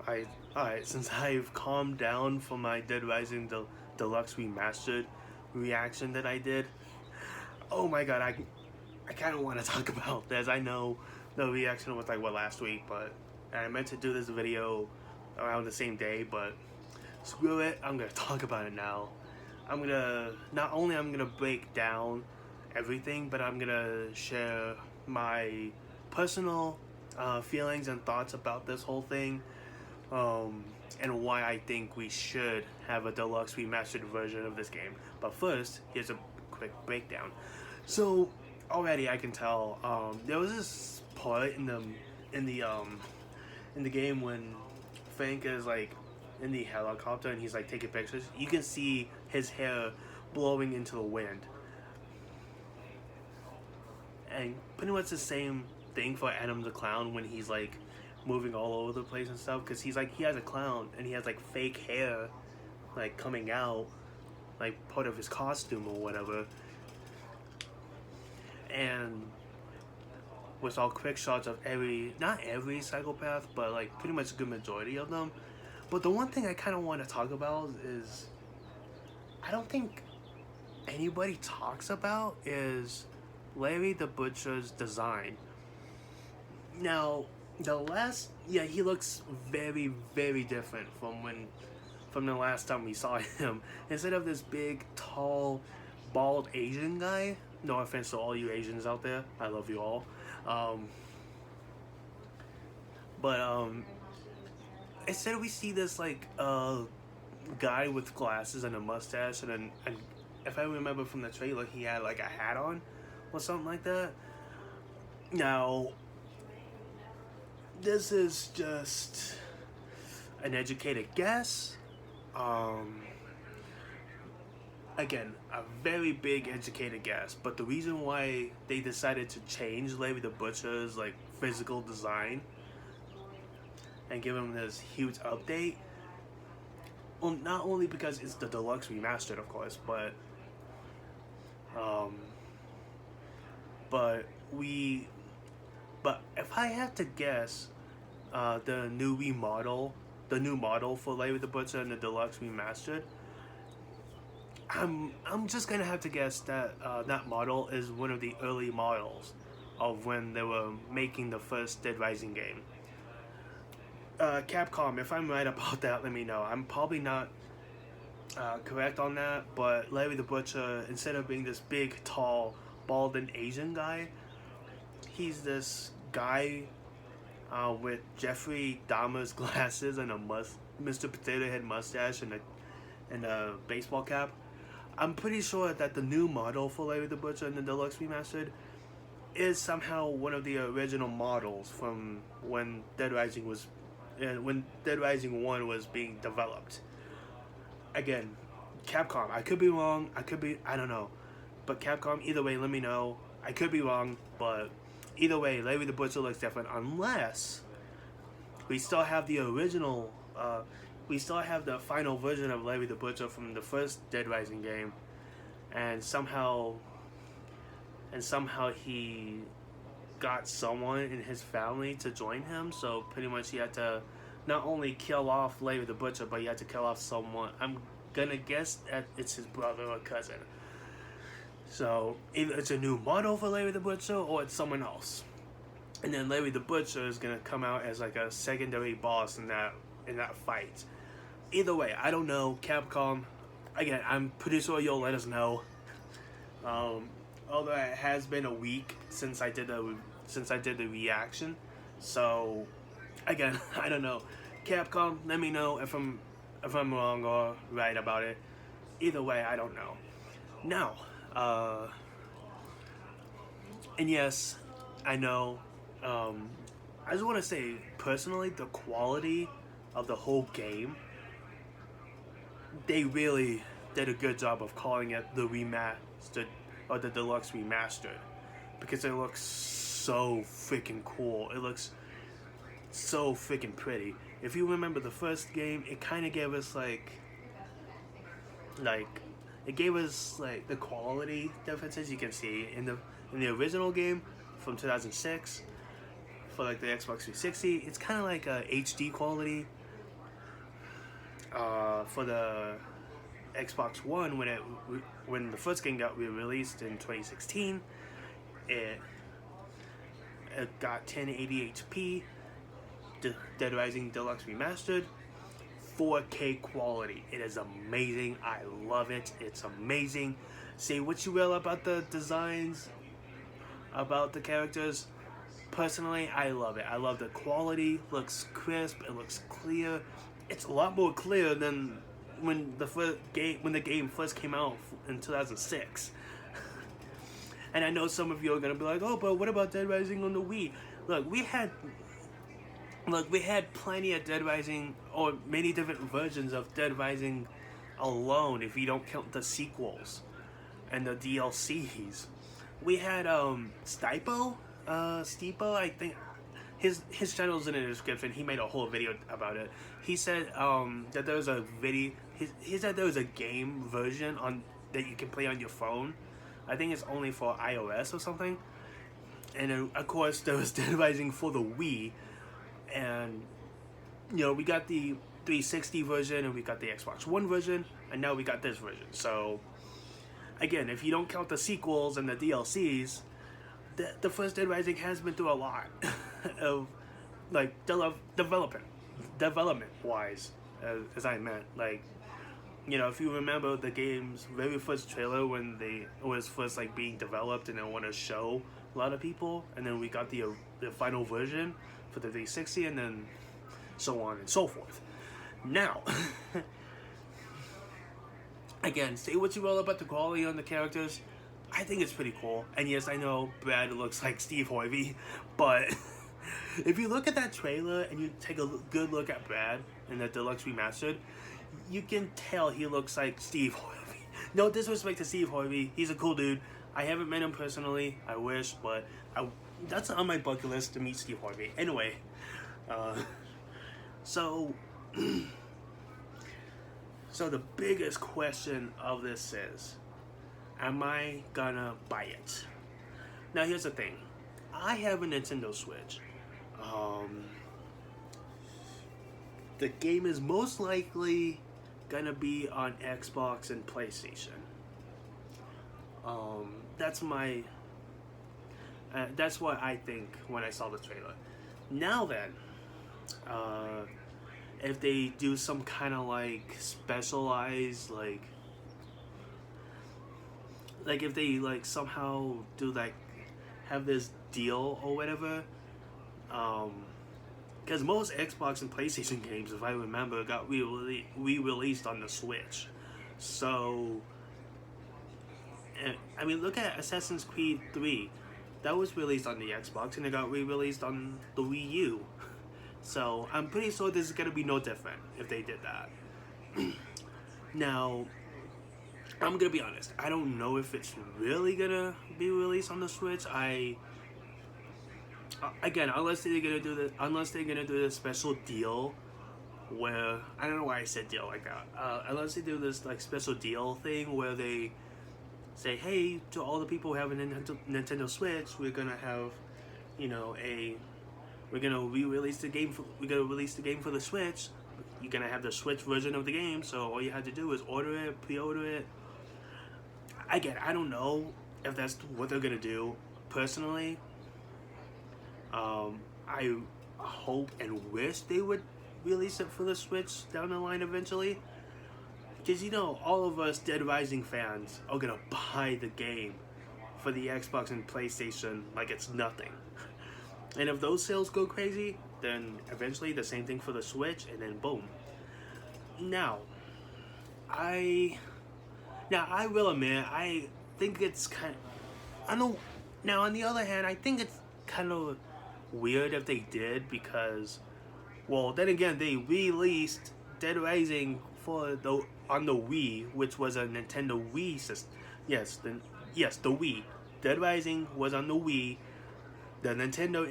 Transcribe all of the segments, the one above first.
Alright, since I've calmed down from my Dead Rising Deluxe Remastered reaction that I did, oh my god, I kind of want to talk about this. I know the reaction was like, what, last week, but I meant to do this video around the same day, but screw it, I'm gonna talk about it now. Not only I'm gonna break down everything, but I'm gonna share my personal feelings and thoughts about this whole thing, and why I think we should have a deluxe remastered version of this game. But first, here's a quick breakdown. So already I can tell there was this part in the game when Frank is like in the helicopter and he's like taking pictures. You can see his hair blowing into the wind, and pretty much the same thing for Adam the Clown when he's like moving all over the place and stuff, because he has a clown and he has like fake hair like coming out like part of his costume or whatever, and with all quick shots of not every psychopath, but like pretty much a good majority of them. But the one thing I kind of want to talk about is I don't think anybody talks about is Larry the Butcher's design. Now, he looks very, very different from the last time we saw him. Instead of this big, tall, bald Asian guy, no offense to all you Asians out there, I love you all. Instead we see this like guy with glasses and a mustache, and if I remember from the trailer, he had like a hat on or something like that. Now, this is just an educated guess. Again, a very big educated guess, but the reason why they decided to change Larry the Butcher's like physical design and give him this huge update, well, not only because it's the deluxe remastered, of course, but if I have to guess, the new model for Larry the Butcher and the deluxe remastered, I'm just gonna have to guess that that model is one of the early models of when they were making the first Dead Rising game. Capcom, if I'm right about that, let me know. I'm probably not correct on that, but Larry the Butcher, instead of being this big, tall, bald and Asian guy, he's this guy with Jeffrey Dahmer's glasses and a Mr. Potato Head mustache and a baseball cap. I'm pretty sure that the new model for Larry the Butcher in the Deluxe Remastered is somehow one of the original models from when Dead Rising 1 was being developed. Again, Capcom, I could be wrong, I don't know. But Capcom, either way, let me know. I could be wrong, but either way, Larry the Butcher looks different, unless we still have the original, we still have the final version of Larry the Butcher from the first Dead Rising game, and somehow he got someone in his family to join him, so pretty much he had to not only kill off Larry the Butcher, but he had to kill off someone. I'm gonna guess that it's his brother or cousin. So either it's a new model for Larry the Butcher or it's someone else. And then Larry the Butcher is gonna come out as like a secondary boss in that fight. Either way, I don't know. Capcom, again, I'm pretty sure you'll let us know. Although it has been a week since I did the reaction, so again, I don't know. Capcom, let me know if I'm wrong or right about it. Either way, I don't know. Now, and yes, I know. I just want to say personally, the quality of the whole game, they really did a good job of calling it the remastered or the deluxe remastered, because it looks so freaking cool. It looks so freaking pretty. If you remember the first game, it kind of gave us like it gave us like the quality differences you can see in the original game from 2006 for like the Xbox 360. It's kind of like a HD quality, for the Xbox One when the first game got re-released in 2016, it got 1080p, Dead Rising Deluxe Remastered, 4K quality. It is amazing. I love it. It's amazing. Say what you will about the designs, about the characters. Personally, I love it. I love the quality. Looks crisp. It looks clear. It's a lot more clear than when the game first came out in 2006. And I know some of you are gonna be like, "Oh, but what about Dead Rising on the Wii?" Look, we had plenty of Dead Rising, or many different versions of Dead Rising alone, if you don't count the sequels and the DLCs. We had Stipo, I think his channel's in the description. He made a whole video about it. He said that there was a video. He said there was a game version that you can play on your phone. I think it's only for iOS or something. And of course there was Dead Rising for the Wii, and we got the 360 version, and we got the Xbox One version, and now we got this version. So again, if you don't count the sequels and the DLCs, the first Dead Rising has been through a lot of development wise, as I meant. If you remember the game's very first trailer when it was first being developed and they want to show a lot of people, and then we got the final version for the 360, and then so on and so forth. Now, again, say what you will about the quality on the characters. I think it's pretty cool. And yes, I know Brad looks like Steve Harvey, but if you look at that trailer and you take a good look at Brad in the Deluxe Remastered, you can tell he looks like Steve Harvey. No disrespect to Steve Harvey. He's a cool dude. I haven't met him personally. I wish, but that's on my bucket list to meet Steve Harvey. Anyway, so the biggest question of this is, am I gonna buy it? Now here's the thing. I have a Nintendo Switch. The game is most likely gonna be on Xbox and PlayStation. That's what I think when I saw the trailer. Now then, if they do some kind of specialized if they somehow do have this deal or whatever, because most Xbox and PlayStation games, if I remember, got re-released on the Switch. So, I mean, look at Assassin's Creed 3. That was released on the Xbox and it got re-released on the Wii U. So, I'm pretty sure this is going to be no different if they did that. Now, I'm going to be honest. I don't know if it's really going to be released on the Switch. Again, unless they're gonna do this special deal, where I don't know why I said deal like that. Unless they do this special deal thing where they say, hey, to all the people who have a Nintendo Switch, we're gonna have, we're gonna release the game for the Switch. You're gonna have the Switch version of the game, so all you have to do is order it, pre-order it. Again, I don't know if that's what they're gonna do. Personally, I hope and wish they would release it for the Switch down the line eventually. Because all of us Dead Rising fans are gonna buy the game for the Xbox and PlayStation like it's nothing. And if those sales go crazy, then eventually the same thing for the Switch, and then boom. Now, I will admit, I think it's now on the other hand, I think it's kind of weird if they did, because, well, then again, they released Dead Rising on the Wii, which was a Nintendo Wii system. Yes, the Wii. Dead Rising was on the Wii, the Nintendo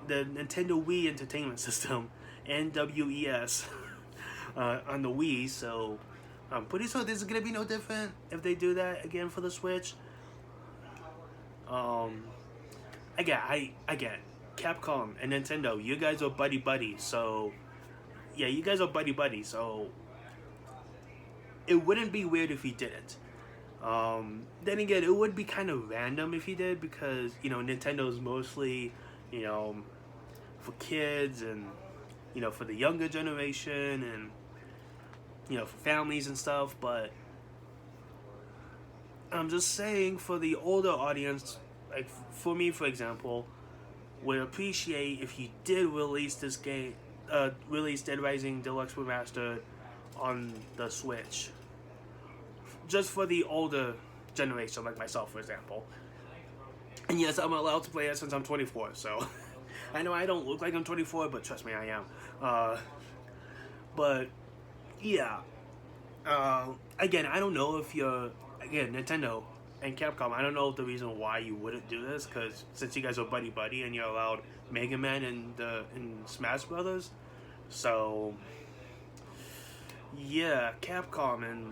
Wii Entertainment System, NWES, on the Wii. So I'm pretty sure this is gonna be no different if they do that again for the Switch. Again, Capcom and Nintendo, you guys are buddy-buddy, so yeah, you guys are buddy-buddy, so it wouldn't be weird if he didn't. Then again, it would be kind of random if he did, because Nintendo's mostly for kids and for the younger generation and for families and stuff. But I'm just saying, for the older audience, like for me, for example, would appreciate if you did release this game, release Dead Rising Deluxe Remastered on the Switch. Just for the older generation, like myself, for example. And yes, I'm allowed to play it since I'm 24, so I know I don't look like I'm 24, but trust me, I am. But yeah, again, I don't know if you're, again, Nintendo and Capcom, I don't know the reason why you wouldn't do this, because since you guys are buddy and you're allowed Mega Man in Smash Brothers, so yeah, Capcom,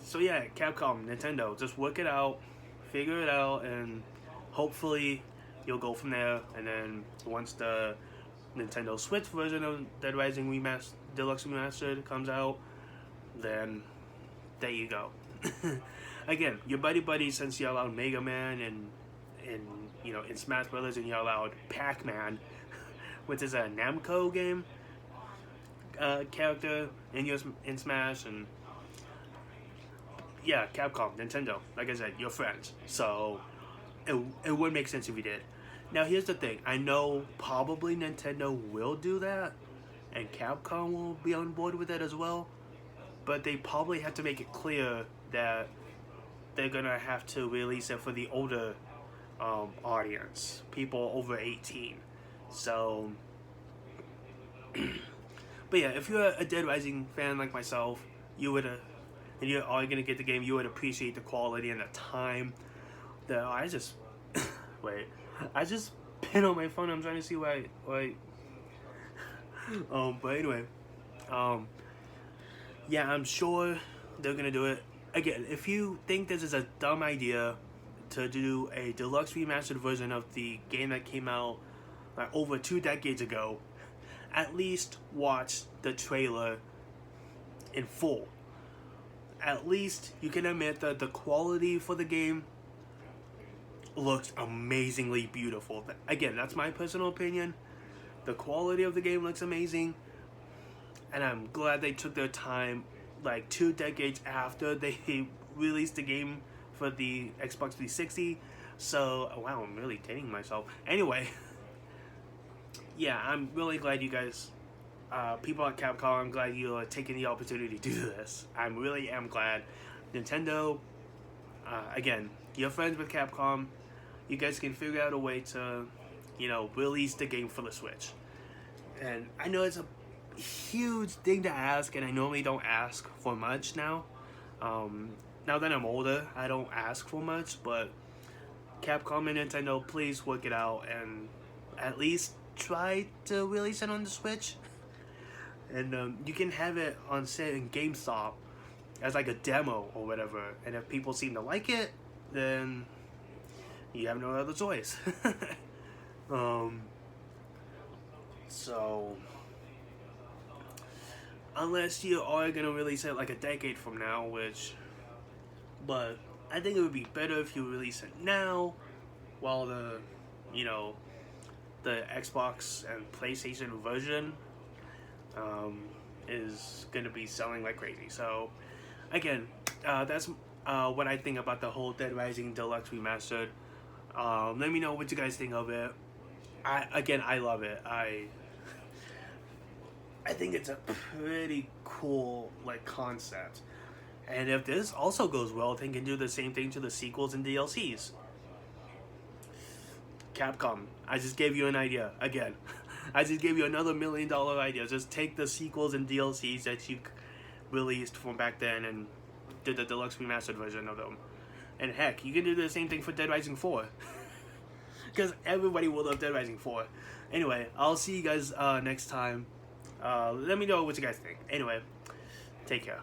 Nintendo, just work it out, figure it out, and hopefully you'll go from there. And then once the Nintendo Switch version of Dead Rising Deluxe Remastered comes out, then there you go. Again, you're buddy since you're allowed Mega Man and in Smash Brothers, and you're allowed Pac-Man, which is a Namco game character in Smash. And yeah, Capcom, Nintendo, like I said, you're friends, so it would make sense if you did. Now here's the thing, I know probably Nintendo will do that, and Capcom will be on board with it as well, but they probably have to make it clear that they're gonna have to release it for the older audience, people over 18. So, but yeah, if you're a Dead Rising fan like myself, you would and you're all gonna get the game, you would appreciate the quality and the time. I just wait. I just pinned on my phone. I'm trying to see why. But anyway, yeah, I'm sure they're gonna do it. Again, if you think this is a dumb idea to do a deluxe remastered version of the game that came out like over 2 decades ago, at least watch the trailer in full. At least you can admit that the quality for the game looks amazingly beautiful. Again, that's my personal opinion. The quality of the game looks amazing, and I'm glad they took their time, like 2 decades after they released the game for the Xbox 360. So, wow, I'm really dating myself. Anyway, yeah, I'm really glad you guys, people at Capcom, I'm glad you are taking the opportunity to do this. I really am glad. Nintendo, again, you're friends with Capcom. You guys can figure out a way to, release the game for the Switch. And I know it's a huge thing to ask, and I normally don't ask for much now. Now that I'm older, I don't ask for much, but Capcom and Nintendo, please work it out and at least try to release it on the Switch. And you can have it on sale in GameStop as like a demo or whatever, and if people seem to like it, then you have no other choice. So unless you are gonna release it like a decade from now, but I think it would be better if you release it now, while the Xbox and PlayStation version is gonna be selling like crazy. So again, that's what I think about the whole Dead Rising Deluxe Remastered. Let me know what you guys think of it. I love it. I think it's a pretty cool concept, and if this also goes well, they can do the same thing to the sequels and DLCs. Capcom, I just gave you an idea again. I just gave you another $1 million idea. Just take the sequels and DLCs that you released from back then and did the deluxe remastered version of them. And heck, you can do the same thing for Dead Rising 4. Because everybody will love Dead Rising 4. Anyway, I'll see you guys next time. Let me know what you guys think. Anyway, take care.